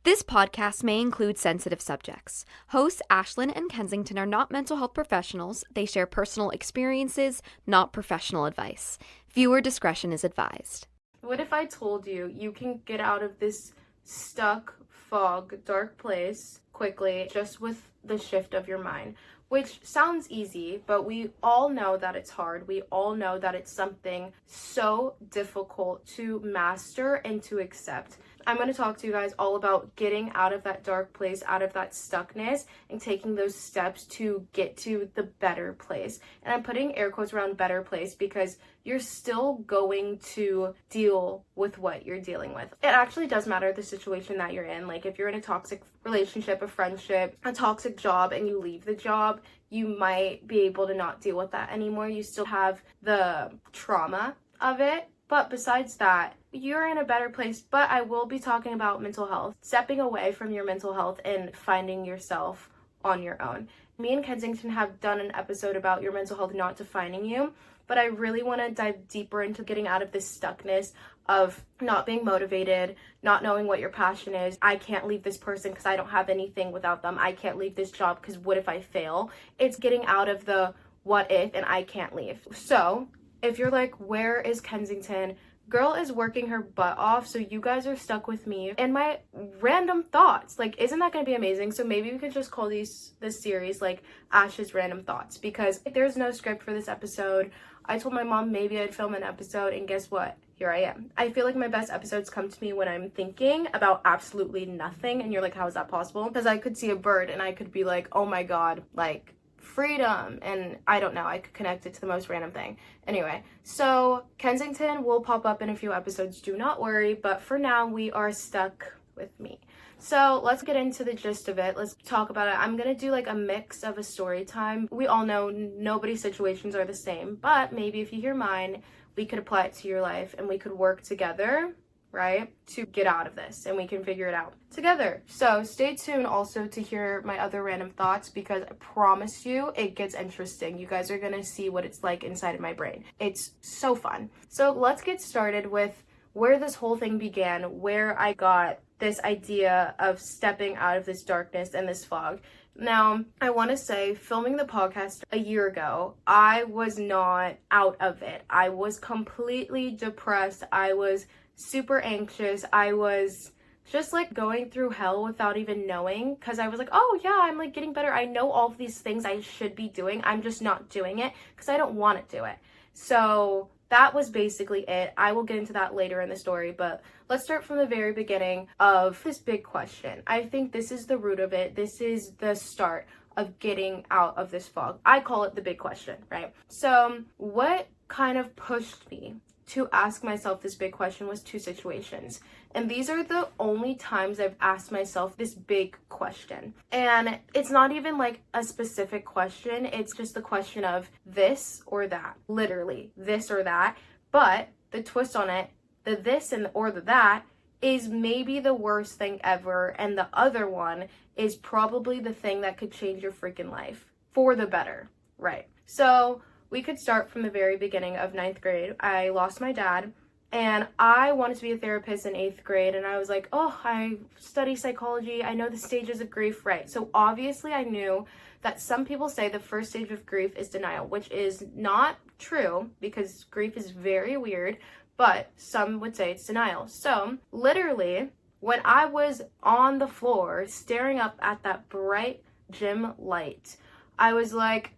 This podcast may include sensitive subjects. Hosts Ashlyn and Kensington are not mental health professionals. They share personal experiences, not professional advice. Viewer discretion is advised. What if I told you you can get out of this stuck, fog, dark place quickly just with the shift of your mind? Which sounds easy, but we all know that it's hard. We all know that it's something so difficult to master and to accept. I'm going to talk to you guys all about getting out of that dark place, out of that stuckness, and taking those steps to get to the better place. And I'm putting air quotes around better place because you're still going to deal with what you're dealing with. It actually does matter the situation that you're in. Like if you're in a toxic relationship, a friendship, a toxic job, and you leave the job, you might be able to not deal with that anymore. You still have the trauma of it. But besides that, you're in a better place. But I will be talking about mental health, stepping away from your mental health and finding yourself on your own. Me and Kensington have done an episode about your mental health not defining you, but I really want to dive deeper into getting out of this stuckness of not being motivated, not knowing what your passion is. I can't leave this person because I don't have anything without them. I can't leave this job because what if I fail? It's getting out of the what if and I can't leave. So if you're like, where is Kensington? Girl is working her butt off, so you guys are stuck with me and my random thoughts. Like, isn't that gonna be amazing? So maybe we could just call this series like Ash's Random Thoughts, because there's no script for this episode. I told my mom maybe I'd film an episode, and guess what? Here I am. I feel like my best episodes come to me when I'm thinking about absolutely nothing, and you're like, how is that possible? Because I could see a bird and I could be like, oh my god, like freedom, and I don't know, I could connect it to the most random thing. Anyway, so Kensington will pop up in a few episodes, do not worry, but for now we are stuck with me. So let's get into the gist of it. Let's talk about it. I'm gonna do like a mix of a story time. We all know nobody's situations are the same, but maybe if you hear mine, we could apply it to your life and we could work together, right, to get out of this, and we can figure it out together. So stay tuned also to hear my other random thoughts, because I promise you it gets interesting. You guys are gonna see what it's like inside of my brain. It's so fun. So let's get started with where this whole thing began, where I got this idea of stepping out of this darkness and this fog. Now, I want to say, filming the podcast a year ago, I was not out of it. I was completely depressed. I was super anxious. I was just like going through hell without even knowing, because I was like, oh yeah, I'm like getting better. I know all of these things I should be doing. I'm just not doing it because I don't want to do it. So that was basically it. I will get into that later in the story, but let's start from the very beginning of this big question. I think this is the root of it. This is the start of getting out of this fog. I call it the big question, right? So what kind of pushed me to ask myself this big question was two situations. And these are the only times I've asked myself this big question. And it's not even like a specific question. It's just the question of this or that. Literally, this or that. But the twist on it, the this and or the that, is maybe the worst thing ever. And the other one is probably the thing that could change your freaking life for the better, right? So we could start from the very beginning of 9th grade. I lost my dad, and I wanted to be a therapist in 8th grade, and I was like, oh, I study psychology, I know the stages of grief, right? So obviously I knew that some people say the first stage of grief is denial, which is not true, because grief is very weird, but some would say it's denial. So literally, when I was on the floor staring up at that bright gym light, I was like,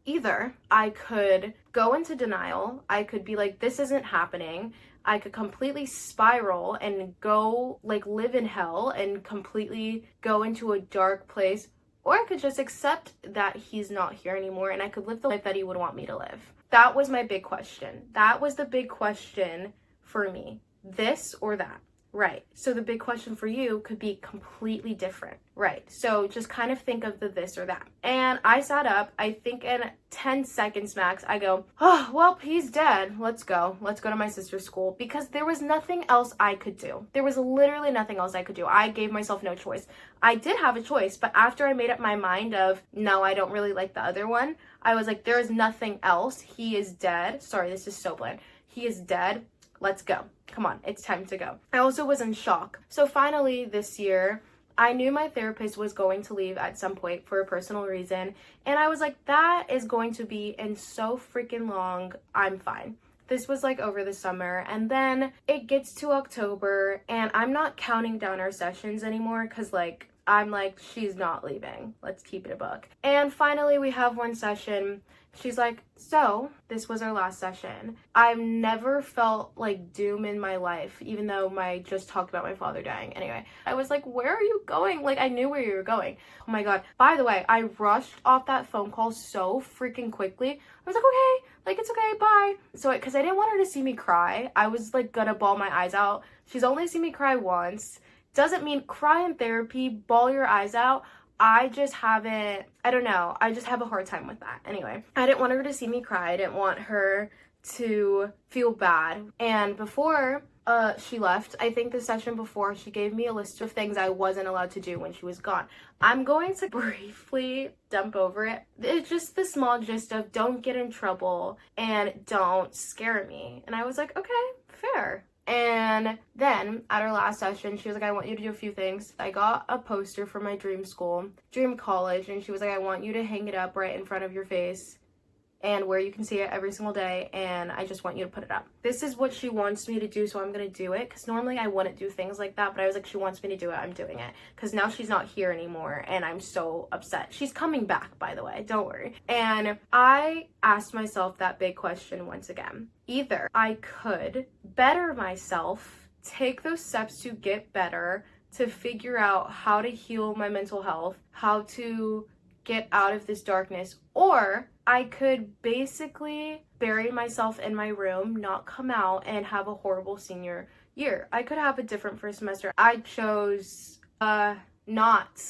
either I could go into denial, I could be like, this isn't happening, I could completely spiral and go like live in hell and completely go into a dark place, or I could just accept that he's not here anymore and I could live the life that he would want me to live. That was my big question. That was the big question for me. This or that. Right. So the big question for you could be completely different. Right. So just kind of think of the this or that. And I sat up, I think in 10 seconds max, I go, oh, well, he's dead. Let's go. Let's go to my sister's school, because there was nothing else I could do. There was literally nothing else I could do. I gave myself no choice. I did have a choice, but after I made up my mind of, no, I don't really like the other one, I was like, there is nothing else. He is dead. Sorry, this is so bland. He is dead. let's go. Come on, it's time to go. I also was in shock. So finally this year, I knew my therapist was going to leave at some point for a personal reason. And I was like, that is going to be in so freaking long. I'm fine. This was like over the summer, and then it gets to October and I'm not counting down our sessions anymore because like I'm like, she's not leaving. Let's keep it a buck. And finally we have one session. She's like, so this was our last session. I've never felt like doom in my life, even though I just talked about my father dying. Anyway, I was like, where are you going? Like, I knew where you were going. Oh my God. By the way, I rushed off that phone call so freaking quickly. I was like, okay, like, it's okay, bye. So, because I didn't want her to see me cry. I was like gonna bawl my eyes out. She's only seen me cry once. Doesn't mean cry in therapy, bawl your eyes out. I just haven't, I don't know, I just have a hard time with that. Anyway, I didn't want her to see me cry. I didn't want her to feel bad. And before she left, I think the session before, she gave me a list of things I wasn't allowed to do when she was gone. I'm going to briefly dump over it. It's just the small gist of don't get in trouble and don't scare me. And I was like, okay, fair. And then at our last session, she was like, I want you to do a few things. I got a poster for my dream school, dream college, and she was like, I want you to hang it up right in front of your face and where you can see it every single day, and I just want you to put it up. This is what she wants me to do, so I'm gonna do it, because normally I wouldn't do things like that, but I was like, she wants me to do it, I'm doing it, because now she's not here anymore, and I'm so upset. She's coming back, by the way, don't worry. And I asked myself that big question once again. Either I could better myself, take those steps to get better, to figure out how to heal my mental health, how to get out of this darkness, or I could basically bury myself in my room, not come out, and have a horrible senior year. I could have a different first semester. I chose not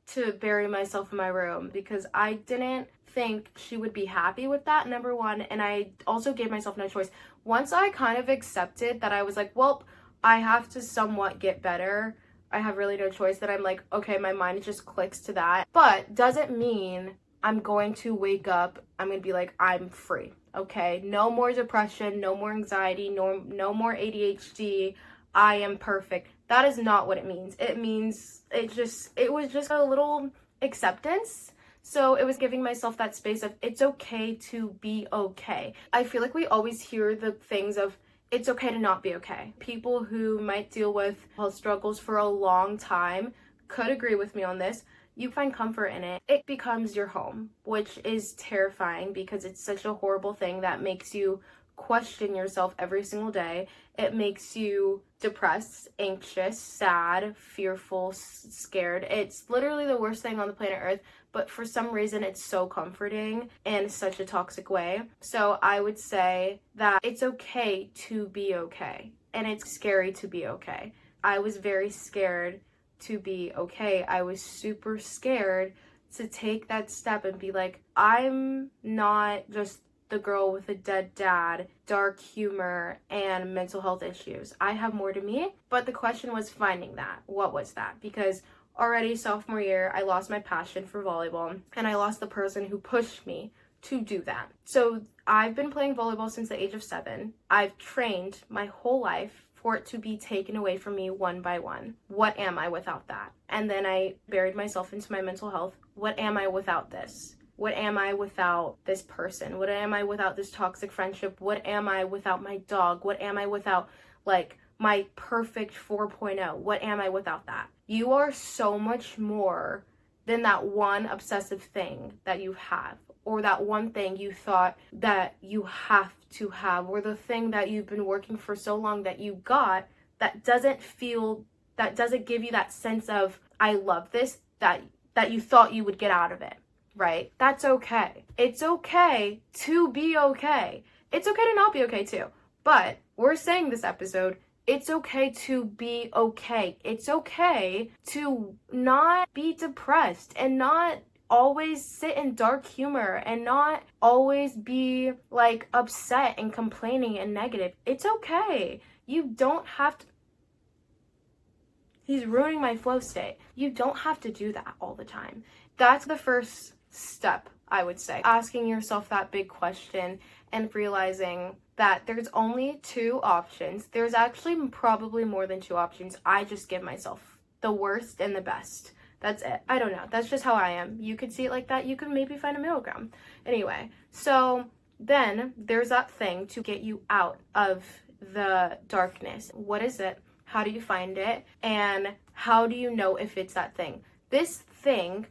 to bury myself in my room because I didn't think she would be happy with that, number one, and I also gave myself no choice. Once I kind of accepted that I was like, well, I have to somewhat get better, I have really no choice, that I'm like, okay, my mind just clicks to that, but doesn't mean I'm going to wake up, I'm going to be like, I'm free, okay? No more depression, no more anxiety, no more ADHD, I am perfect. That is not what it means. It means it was just a little acceptance. So it was giving myself that space of, it's okay to be okay. I feel like we always hear the things of, it's okay to not be okay. People who might deal with health struggles for a long time could agree with me on this. You find comfort in it. It becomes your home, which is terrifying because it's such a horrible thing that makes you question yourself every single day. It makes you depressed, anxious, sad, fearful, scared. It's literally the worst thing on the planet Earth, but for some reason it's so comforting in such a toxic way. So I would say that it's okay to be okay, and it's scary to be okay. I was very scared to be okay. I was super scared to take that step and be like, I'm not just the girl with a dead dad, dark humor, and mental health issues. I have more to me, but the question was finding that. What was that? Because already sophomore year, I lost my passion for volleyball, and I lost the person who pushed me to do that. So I've been playing volleyball since the age of 7. I've trained my whole life for it to be taken away from me one by one. What am I without that? And then I buried myself into my mental health. What am I without this? What am I without this person? What am I without this toxic friendship? What am I without my dog? What am I without, like, my perfect 4.0? What am I without that? You are so much more than that one obsessive thing that you have, or that one thing you thought that you have to have, or the thing that you've been working for so long that you got that doesn't give you that sense of, I love this, that you thought you would get out of it. Right? That's okay. It's okay to be okay. It's okay to not be okay too. But we're saying this episode, it's okay to be okay. It's okay to not be depressed and not always sit in dark humor and not always be like upset and complaining and negative. It's okay. You don't have to. He's ruining my flow state. You don't have to do that all the time. That's the first step, I would say. Asking yourself that big question and realizing that there's only two options. There's actually probably more than two options. I just give myself the worst and the best. That's it. I don't know. That's just how I am. You could see it like that. You could maybe find a middle ground. Anyway, so then there's that thing to get you out of the darkness. What is it? How do you find it? And how do you know if it's that thing? This thing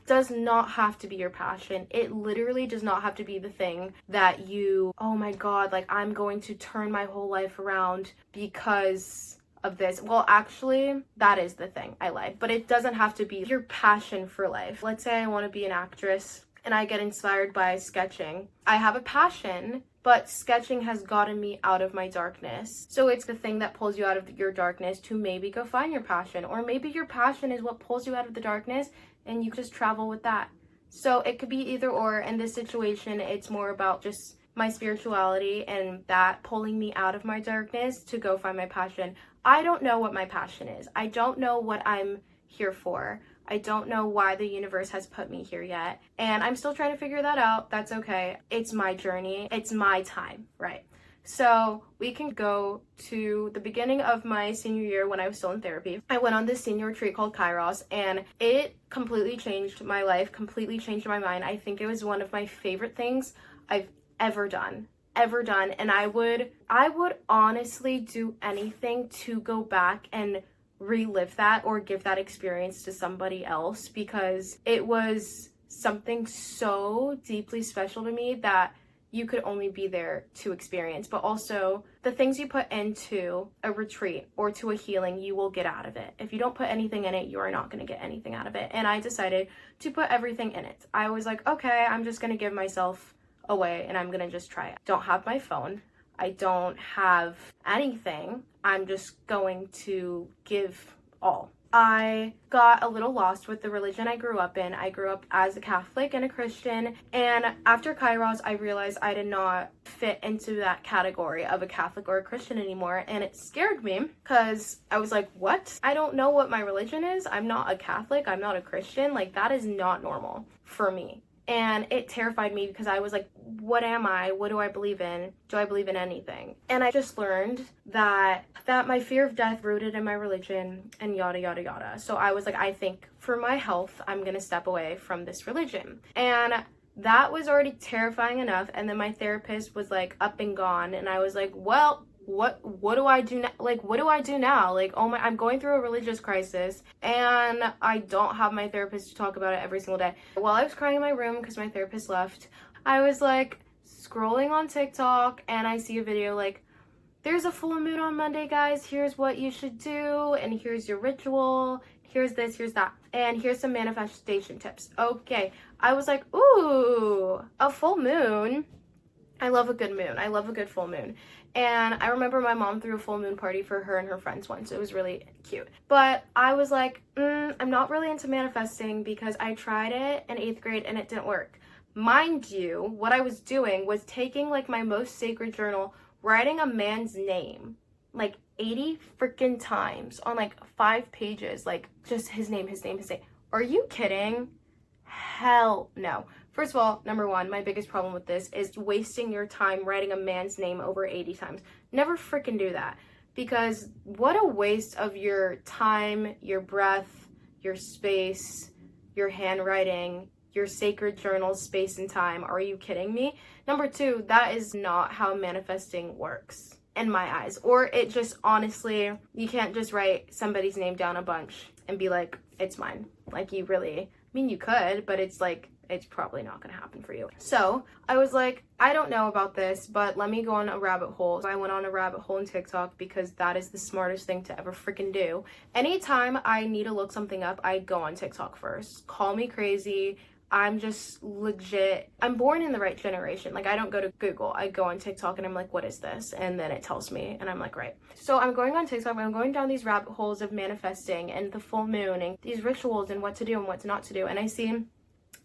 does not have to be your passion. It literally does not have to be the thing that you, oh my God, like I'm going to turn my whole life around because of this. Well, actually, that is the thing. I lied. But it doesn't have to be your passion for life. Let's say I want to be an actress and I get inspired by sketching. I have a passion, but sketching has gotten me out of my darkness. So it's the thing that pulls you out of your darkness to maybe go find your passion. Or maybe your passion is what pulls you out of the darkness and you just travel with that. So it could be either or. In this situation, it's more about just my spirituality and that pulling me out of my darkness to go find my passion. I don't know what my passion is. I don't know what I'm here for. I don't know why the universe has put me here yet. And I'm still trying to figure that out. That's okay. It's my journey. It's my time, right? So we can go to the beginning of my senior year when I was still in therapy. I went on this senior retreat called Kairos, and it completely changed my life, completely changed my mind. I think it was one of my favorite things I've ever done. And I would honestly do anything to go back and relive that or give that experience to somebody else, because it was something so deeply special to me that you could only be there to experience. But also, the things you put into a retreat or to a healing, you will get out of it. If you don't put anything in it, you are not going to get anything out of it. And I decided to put everything in it. I was like, okay, I'm just going to give myself away and I'm going to just try it. Don't have my phone. I don't have anything. I'm just going to give all. I got a little lost with the religion I grew up in. I grew up as a Catholic and a Christian, and after Kairos, I realized I did not fit into that category of a Catholic or a Christian anymore, and it scared me because I was like, what? I don't know what my religion is. I'm not a Catholic. I'm not a Christian. Like, that is not normal for me. And it terrified me because I was like, what am I? What do I believe in? Do I believe in anything? And I just learned that my fear of death rooted in my religion and yada, yada, yada. So I was like, I think for my health, I'm going to step away from this religion. And that was already terrifying enough. And then my therapist was like up and gone. And I was like, well, what do I do now? Like, what do I do now? Like, oh my, I'm going through a religious crisis and I don't have my therapist to talk about it every single day. While I was crying in my room because my therapist left, I was like scrolling on TikTok and I see a video like, there's a full moon on Monday, guys. Here's what you should do. And here's your ritual. Here's this, here's that. And here's some manifestation tips. Okay. I was like, ooh, a full moon. I love a good moon. I love a good full moon. And I remember my mom threw a full moon party for her and her friends once. It was really cute. But I was like, I'm not really into manifesting because I tried it in 8th grade and it didn't work. Mind you, what I was doing was taking like my most sacred journal, writing a man's name like 80 freaking times on like 5 pages, like just his name. Are you kidding? Hell no. First of all, number one, my biggest problem with this is wasting your time writing a man's name over 80 times. Never freaking do that, because what a waste of your time, your breath, your space, your handwriting, your sacred journal, space and time. Are you kidding me? Number two, that is not how manifesting works in my eyes. Or it just, honestly, you can't just write somebody's name down a bunch and be like, it's mine. Like, you really, I mean, you could, but it's like, it's probably not going to happen for you. So I was like, I don't know about this, but let me go on a rabbit hole. So I went on a rabbit hole in TikTok because that is the smartest thing to ever freaking do. Anytime I need to look something up, I go on TikTok first. Call me crazy. I'm just legit. I'm born in the right generation. Like, I don't go to Google. I go on TikTok and I'm like, what is this? And then it tells me and I'm like, right. So I'm going on TikTok and I'm going down these rabbit holes of manifesting and the full moon and these rituals and what to do and what not to do. And I see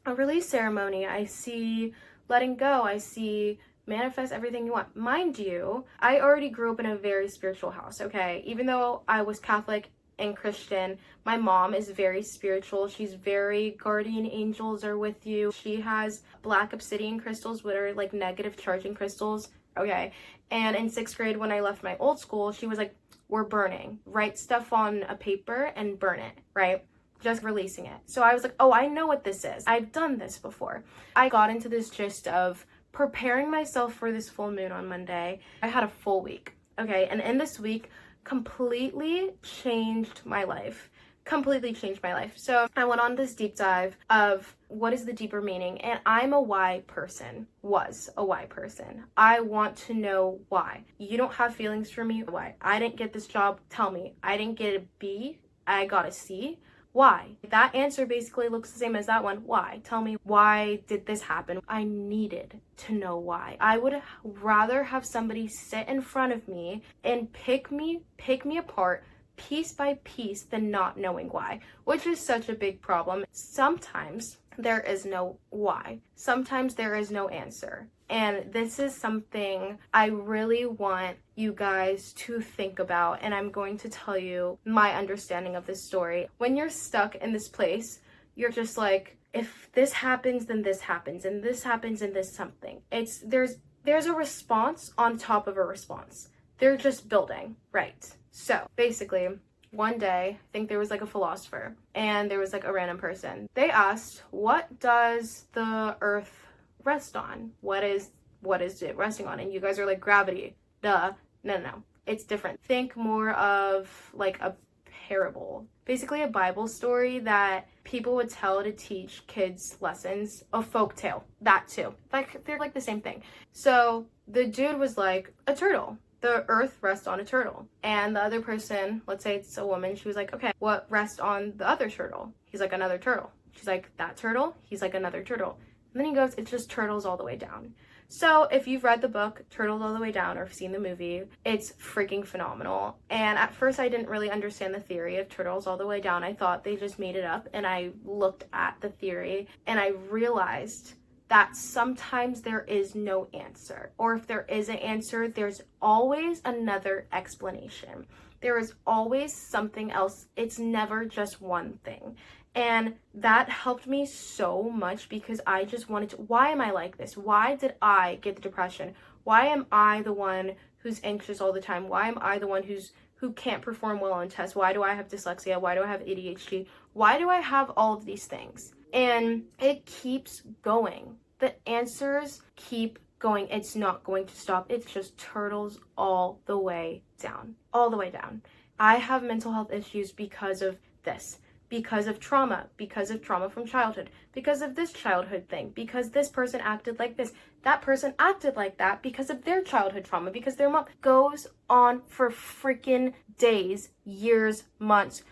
a release ceremony, I see letting go, I see manifest everything you want. Mind you, I already grew up in a very spiritual house, okay? Even though I was Catholic and Christian. My mom is very spiritual. She's very guardian angels are with you. She has black obsidian crystals, which are like negative charging crystals. Okay. And in 6th grade, when I left my old school, she was like, we're burning. Write stuff on a paper and burn it, right? Just releasing it. So I was like, oh, I know what this is. I've done this before. I got into this gist of preparing myself for this full moon on Monday. I had a full week. Okay. And in this week, completely changed my life. So I went on this deep dive of what is the deeper meaning, and I'm a why person, was a why person. I want to know why. You don't have feelings for me? Why? I didn't get this job? Tell me. I didn't get a B? I got a C? Why? That answer basically looks the same as that one. Why? Tell me, why did this happen? I needed to know why. I would rather have somebody sit in front of me and pick me apart piece by piece than not knowing why, which is such a big problem. Sometimes there is no why. Sometimes there is no answer. And this is something I really want you guys to think about. And I'm going to tell you my understanding of this story. When you're stuck in this place, you're just like, if this happens, then this happens, and this happens, and this something. There's a response on top of a response. They're just building, right? So basically, one day, I think there was like a philosopher and there was like a random person. They asked, what does the earth rest on? What is it resting on? And you guys are like, gravity. Duh. No. It's different. Think more of like a parable. Basically a Bible story that people would tell to teach kids lessons. A folk tale. That too. Like, they're like the same thing. So the dude was like, a turtle. The earth rests on a turtle. And the other person, let's say it's a woman, she was like, okay, what rests on the other turtle? He's like, another turtle. She's like, that turtle? He's like, another turtle. And then he goes, it's just turtles all the way down. So if you've read the book, Turtles All the Way Down, or seen the movie, it's freaking phenomenal. And at first I didn't really understand the theory of turtles all the way down. I thought they just made it up. And I looked at the theory and I realized that sometimes there is no answer. Or if there is an answer, there's always another explanation. There is always something else. It's never just one thing. And that helped me so much because I just wanted to, why am I like this? Why did I get the depression? Why am I the one who's anxious all the time? Why am I the one who can't perform well on tests? Why do I have dyslexia? Why do I have ADHD? Why do I have all of these things? And it keeps going. The answers keep going. It's not going to stop. It's just turtles all the way down. All the way down. I have mental health issues because of this. Because of trauma from childhood, because of this childhood thing, because this person acted like this, that person acted like that because of their childhood trauma, because their mom goes on for freaking days, years, months,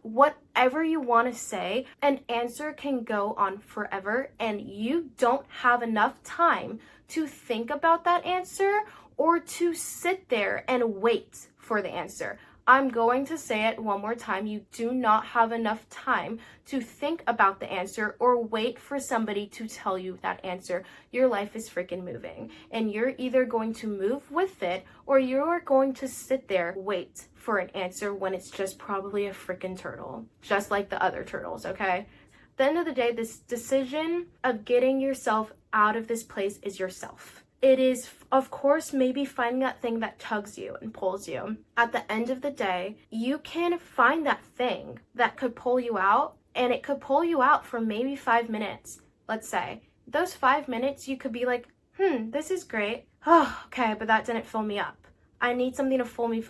whatever you want to say. An answer can go on forever and you don't have enough time to think about that answer or to sit there and wait for the answer. I'm going to say it one more time. You do not have enough time to think about the answer or wait for somebody to tell you that answer. Your life is freaking moving. And you're either going to move with it or you're going to sit there, wait for an answer when it's just probably a freaking turtle. Just like the other turtles, okay? At the end of the day, this decision of getting yourself out of this place is yourself. It is, of course, maybe finding that thing that tugs you and pulls you. At the end of the day, you can find that thing that could pull you out, and it could pull you out for maybe 5 minutes, let's say. Those 5 minutes, you could be like, this is great. Oh, okay, but that didn't fill me up. I need something to fully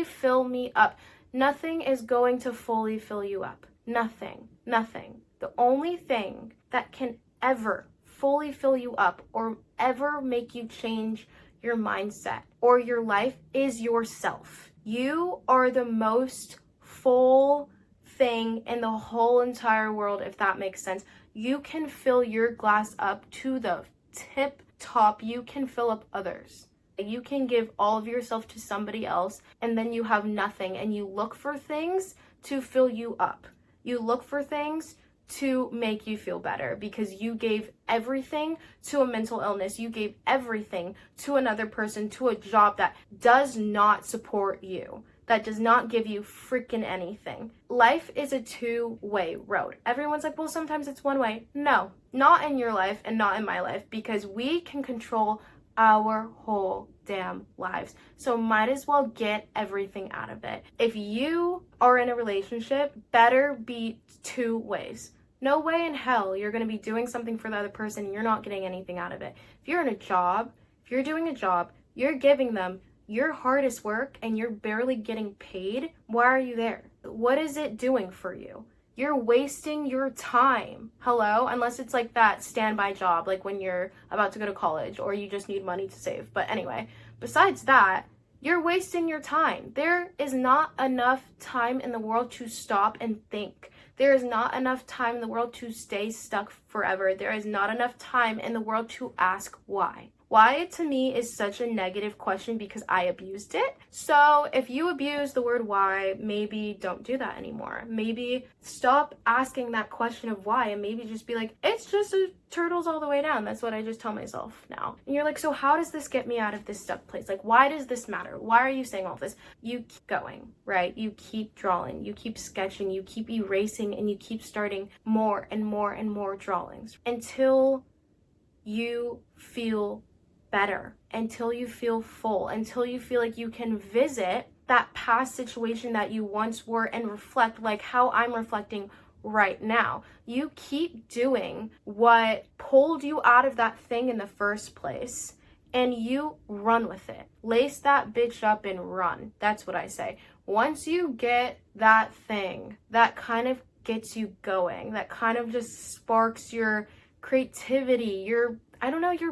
fill me up. Nothing is going to fully fill you up. Nothing. The only thing that can ever fully fill you up or ever make you change your mindset or your life is yourself. You are the most full thing in the whole entire world, if that makes sense. You can fill your glass up to the tip top. You can fill up others. You can give all of yourself to somebody else and then you have nothing, and you look for things to fill you up. You look for things to make you feel better because you gave everything to a mental illness. You gave everything to another person, to a job that does not support you, that does not give you freaking anything. Life is a two-way road. Everyone's like, well, sometimes it's one way. No, not in your life and not in my life, because we can control our whole damn lives. So might as well get everything out of it. If you are in a relationship, better be two ways. No way in hell you're going to be doing something for the other person and you're not getting anything out of it. If you're in a job, if you're doing a job, you're giving them your hardest work and you're barely getting paid. Why are you there? What is it doing for you? You're wasting your time. Hello? Unless it's like that standby job, like when you're about to go to college or you just need money to save. But anyway, besides that, you're wasting your time. There is not enough time in the world to stop and think. There is not enough time in the world to stay stuck forever. There is not enough time in the world to ask why. Why, to me, is such a negative question because I abused it. So if you abuse the word why, maybe don't do that anymore. Maybe stop asking that question of why and maybe just be like, it's just a turtles all the way down. That's what I just tell myself now. And you're like, so how does this get me out of this stuck place? Like, why does this matter? Why are you saying all this? You keep going, right? You keep drawing, you keep sketching, you keep erasing, and you keep starting more and more and more drawings until you feel better, until you feel full, until you feel like you can visit that past situation that you once were and reflect like how I'm reflecting right now. You keep doing what pulled you out of that thing in the first place and you run with it. Lace that bitch up and run. That's what I say. Once you get that thing that kind of gets you going, that kind of just sparks your creativity, your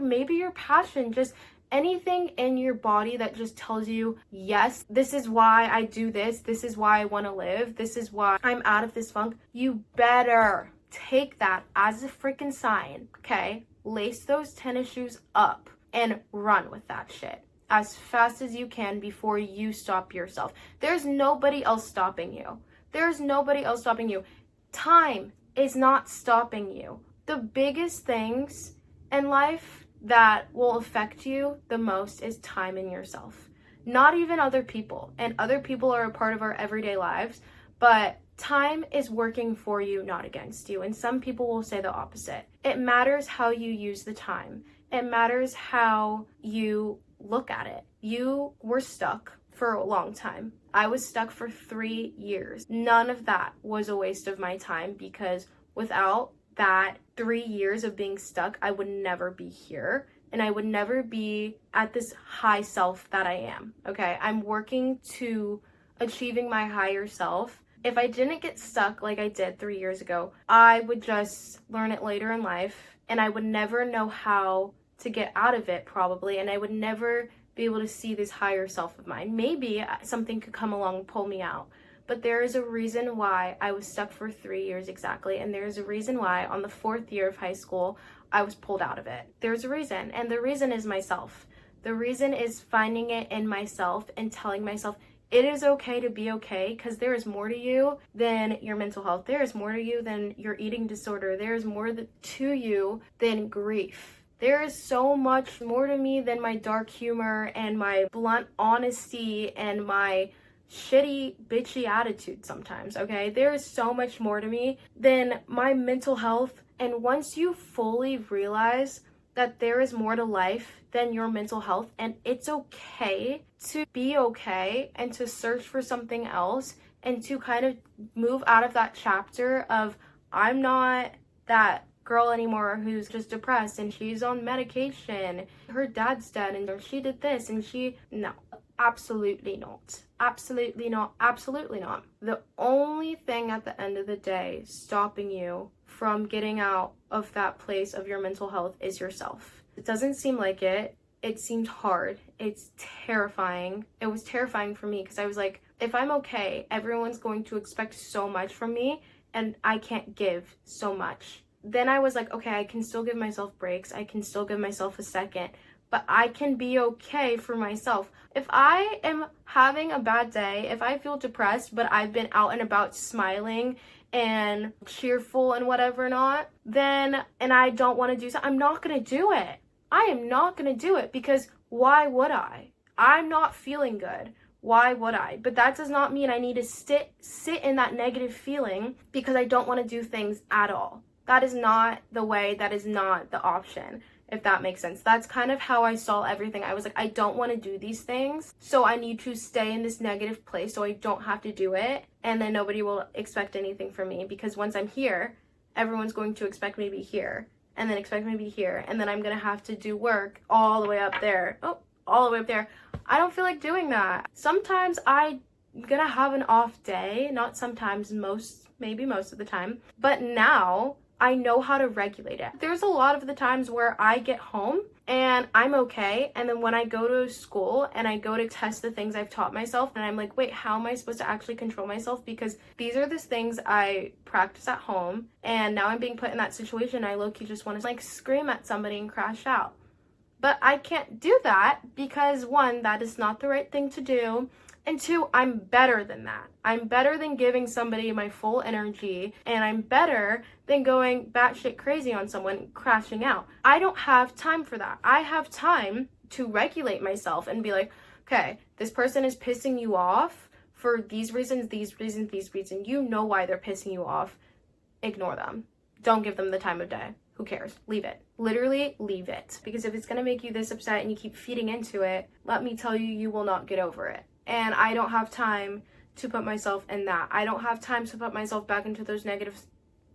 maybe your passion, just anything in your body that just tells you, yes, this is why I do this. This is why I want to live. This is why I'm out of this funk. You better take that as a freaking sign, okay? Lace those tennis shoes up and run with that shit as fast as you can before you stop yourself. There's nobody else stopping you. There's nobody else stopping you. Time is not stopping you. The biggest things in life that will affect you the most is time in yourself. Not even other people. And other people are a part of our everyday lives, but time is working for you, not against you. And some people will say the opposite. It matters how you use the time. It matters how you look at it. You were stuck for a long time. I was stuck for 3 years. None of that was a waste of my time because without that 3 years of being stuck, I would never be here and I would never be at this high self that I am. Okay, I'm working to achieving my higher self. If I didn't get stuck like I did 3 years ago, I would just learn it later in life and I would never know how to get out of it probably, and I would never be able to see this higher self of mine. Maybe something could come along and pull me out. But there is a reason why I was stuck for 3 years exactly. And there's a reason why on the 4th year of high school, I was pulled out of it. There's a reason. And the reason is myself. The reason is finding it in myself and telling myself, it is okay to be okay, because there is more to you than your mental health. There is more to you than your eating disorder. There is more to you than grief. There is so much more to me than my dark humor and my blunt honesty and my shitty, bitchy attitude sometimes, okay? There is so much more to me than my mental health. And once you fully realize that there is more to life than your mental health, and it's okay to be okay and to search for something else and to kind of move out of that chapter of, I'm not that girl anymore who's just depressed and she's on medication, her dad's dead and she did this and no. Absolutely not. Absolutely not. Absolutely not. The only thing at the end of the day stopping you from getting out of that place of your mental health is yourself. It doesn't seem like it. It seemed hard. It's terrifying. It was terrifying for me because I was like, if I'm okay, everyone's going to expect so much from me and I can't give so much. Then I was like, okay, I can still give myself breaks. I can still give myself a second. But I can be okay for myself. If I am having a bad day, if I feel depressed, but I've been out and about smiling and cheerful and whatever not, then, and I don't want to do something, I'm not going to do it. I am not going to do it because why would I? I'm not feeling good. Why would I? But that does not mean I need to sit in that negative feeling because I don't want to do things at all. That is not the way, that is not the option, if that makes sense. That's kind of how I saw everything. I was like, I don't want to do these things, so I need to stay in this negative place so I don't have to do it, and then nobody will expect anything from me, because once I'm here, everyone's going to expect me to be here, and then expect me to be here, and then I'm going to have to do work all the way up there. All the way up there. I don't feel like doing that. Sometimes I'm gonna have an off day, not sometimes, maybe most of the time, but now I know how to regulate it. There's a lot of the times where I get home and I'm okay, and then when I go to school and I go to test the things I've taught myself, and I'm like, wait, how am I supposed to actually control myself? Because these are the things I practice at home, and now I'm being put in that situation. I low-key just want to like scream at somebody and crash out. But I can't do that because, one, that is not the right thing to do. And two, I'm better than that. I'm better than giving somebody my full energy, and I'm better than going batshit crazy on someone, crashing out. I don't have time for that. I have time to regulate myself and be like, okay, this person is pissing you off for these reasons, these reasons, these reasons. You know why they're pissing you off. Ignore them. Don't give them the time of day. Who cares? Leave it. Literally leave it. Because if it's going to make you this upset and you keep feeding into it, let me tell you, you will not get over it. And I don't have time to put myself in that. I don't have time to put myself back into those negative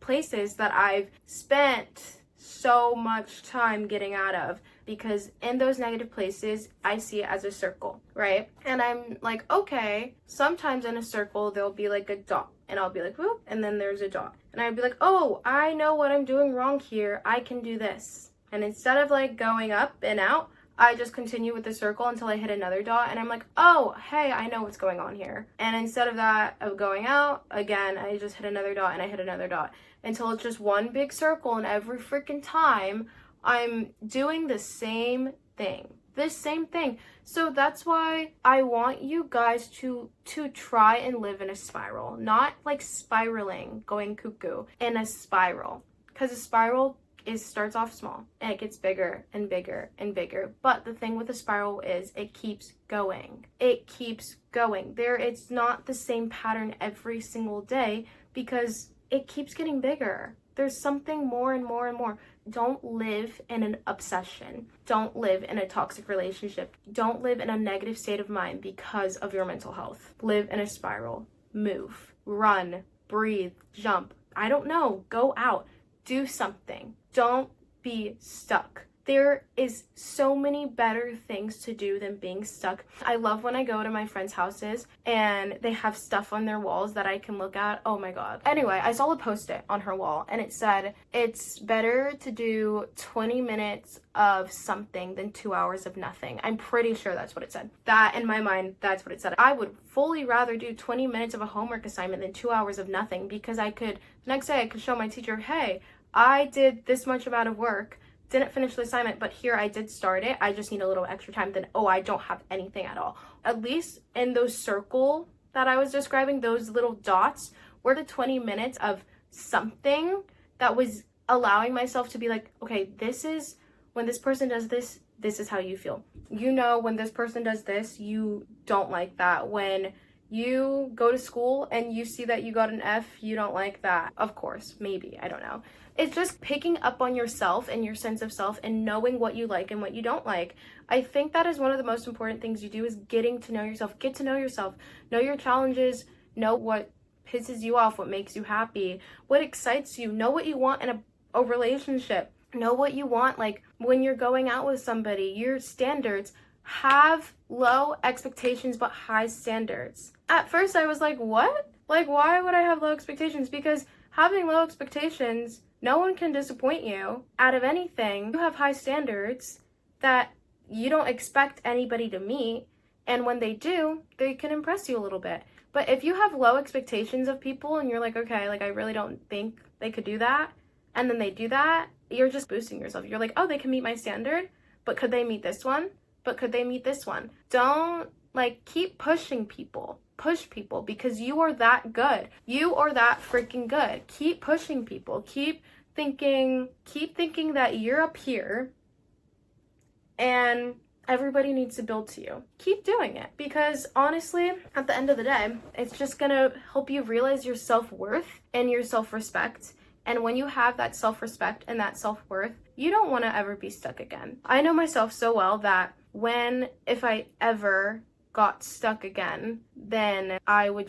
places that I've spent so much time getting out of. Because in those negative places, I see it as a circle, right? And I'm like, okay, sometimes in a circle, there'll be like a dot. And I'll be like, whoop, and then there's a dot. And I'd be like, oh, I know what I'm doing wrong here. I can do this. And instead of like going up and out, I just continue with the circle until I hit another dot. And I'm like, oh, hey, I know what's going on here. And instead of that, of going out, again, I just hit another dot and I hit another dot. Until it's just one big circle, and every freaking time I'm doing the same thing. This same thing. So that's why I want you guys to try and live in a spiral. Not like spiraling, going cuckoo, in a spiral. Because a spiral starts off small and it gets bigger and bigger and bigger. But the thing with a spiral is it keeps going. It keeps going. It's not the same pattern every single day because it keeps getting bigger. There's something more and more and more. Don't live in an obsession. Don't live in a toxic relationship. Don't live in a negative state of mind because of your mental health. Live in a spiral. Move, run, breathe, jump. I don't know. Go out. Do something. Don't be stuck. There is so many better things to do than being stuck. I love when I go to my friends' houses and they have stuff on their walls that I can look at. Oh my god. Anyway, I saw a post-it on her wall and it said, it's better to do 20 minutes of something than 2 hours of nothing. I'm pretty sure that's what it said. That, in my mind, that's what it said. I would fully rather do 20 minutes of a homework assignment than 2 hours of nothing, because the next day I could show my teacher, hey, I did this much amount of work, didn't finish the assignment, but here I did start it. I just need a little extra time. Then, oh, I don't have anything at all. At least in those circle that I was describing, those little dots were the 20 minutes of something that was allowing myself to be like, okay, this is when this person does this, this is how you feel. You know, when this person does this, you don't like that. When you go to school and you see that you got an F, you don't like that. Of course, maybe, I don't know. It's just picking up on yourself and your sense of self and knowing what you like and what you don't like. I think that is one of the most important things you do, is getting to know yourself. Get to know yourself. Know your challenges. Know what pisses you off, what makes you happy, what excites you. Know what you want in a relationship. Know what you want, like when you're going out with somebody, your standards. Have low expectations but high standards. At first I was like, what? Like, why would I have low expectations? Because having low expectations, no one can disappoint you out of anything. You have high standards that you don't expect anybody to meet, and when they do, they can impress you a little bit. But if you have low expectations of people and you're like, okay, like I really don't think they could do that, and then they do that, you're just boosting yourself. You're like, oh, they can meet my standard, but could they meet this one? But could they meet this one? Don't keep pushing people. Push people, because you are that good. You are that freaking good. Keep pushing people. Keep thinking that you're up here and everybody needs to build to you. Keep doing it, because honestly, at the end of the day, it's just gonna help you realize your self-worth and your self-respect. And when you have that self-respect and that self-worth, you don't want to ever be stuck again. I know myself so well that if I ever got stuck again, then it'd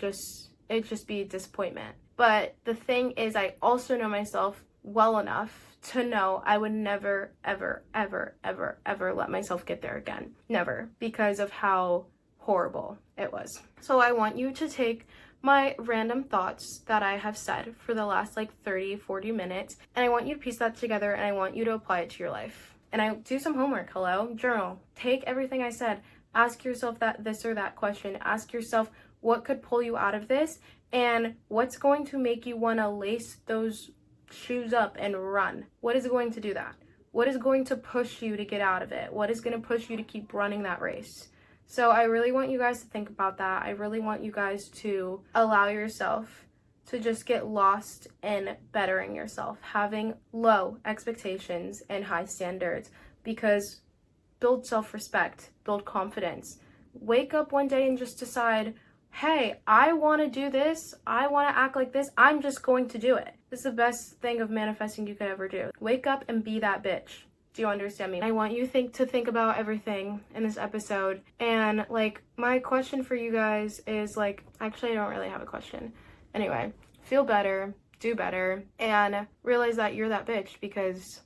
just be disappointment. But the thing is, I also know myself well enough to know I would never, ever, ever, ever, ever let myself get there again. Never, because of how horrible it was. So I want you to take my random thoughts that I have said for the last 30-40 minutes, and I want you to piece that together, and I want you to apply it to your life. And I do some homework. Journal. Take everything I said. Ask yourself this or that question. Ask yourself what could pull you out of this, and what's going to make you want to lace those shoes up and run. What is going to do that? What is going to push you to get out of it? What is going to push you to keep running that race? So I really want you guys to think about that. I really want you guys to allow yourself to just get lost in bettering yourself, having low expectations and high standards, because build self-respect, build confidence. Wake up one day and just decide, hey, I want to do this. I want to act like this. I'm just going to do it. This is the best thing of manifesting you could ever do. Wake up and be that bitch. Do you understand me? I want you to think about everything in this episode. And my question for you guys is actually I don't really have a question. Anyway, feel better, do better, and realize that you're that bitch, because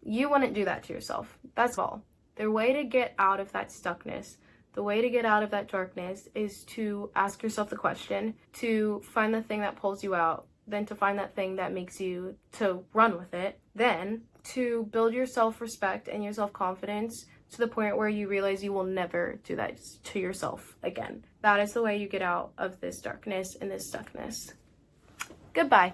you wouldn't do that to yourself. That's all. The way to get out of that stuckness, the way to get out of that darkness, is to ask yourself the question, to find the thing that pulls you out, then to find that thing that makes you to run with it, then to build your self-respect and your self-confidence to the point where you realize you will never do that to yourself again. That is the way you get out of this darkness and this stuckness. Goodbye.